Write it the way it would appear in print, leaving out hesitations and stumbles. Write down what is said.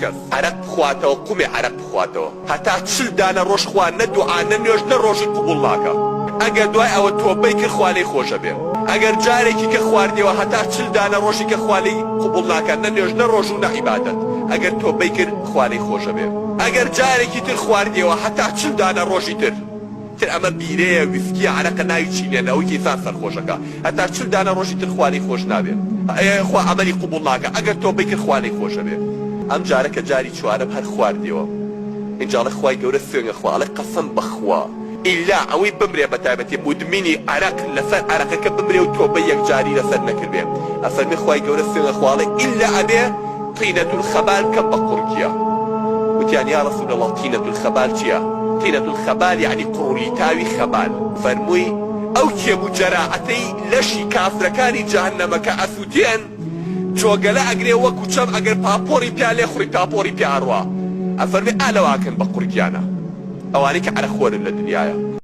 کەس عەرەق بخواتەوە قومێ عەرەق بخواتەوە هەتا 40 دانە ڕۆژ خوا نە دوعا نە نوێژ نە ڕۆژی قبوڵ ناکە ئەگەر دوای ئەوە تۆبەی کرد خوا لێی خۆشە بێ ئەگەر جارێکی کە خواردیەوە هەتا 40 دانە ڕۆژی کە خوا لێی قبوڵ ناکە نە نوێژ نە ڕۆژ و نە عیبادەت ئەگەر تۆبەی کرد خوا لێی خۆشە بێ ئەگەر جارێکی تر خواردیەوە هەتا 40 دانە ڕۆژی تر ئەمە بیرەیە ویسکیە عەرەقە ناوی چینێنەوەی کەیسان سەرخۆشەکە هەتا 40 دانە ڕۆژی تر خوا لێی خۆش نابێ خوا ئەمەلی قبوڵ ناکە ئەگەر تۆبەی کرد خوا لێی خۆشە بێ ئەم جارەکە جاری چوارەم هەر خواردیەوە ئینجاڵە خوای گەورە سوێنگە خواڵێ قەسەم بەخوا ئیلا ئەوەی بمرێ بە تایبەتی مودمینی عەرەق لەسەر عەرەقەکە بمرێ و تۆبەی یەکجاری لەسەر نەکردبێ ئەفەرمێ خوای گەورە سوێنگە خواڵێ ئیلا ئەبێ طینەة الخەبال کە بە قوڕگیە وتیان یا رەسوول الله طینەة الخەبال چییە؟ طینەة الخەبال یعنی قوڕیتاوی خەبال فەرمووی ئەو کێم و جەراعەتەی لەشی کافرەکانی جەهەنەمەکە ئەسووتێن جۆگەلە ئەگرێ وەکو چەم ئەگەر پاپۆری پیا لێ خوڕی پاپۆری پیا ئەڕوا ئەفەرمێ ئالەواکەن بە قورگیانە ئەوانەی کە عەرەق خۆرن لە دنیایە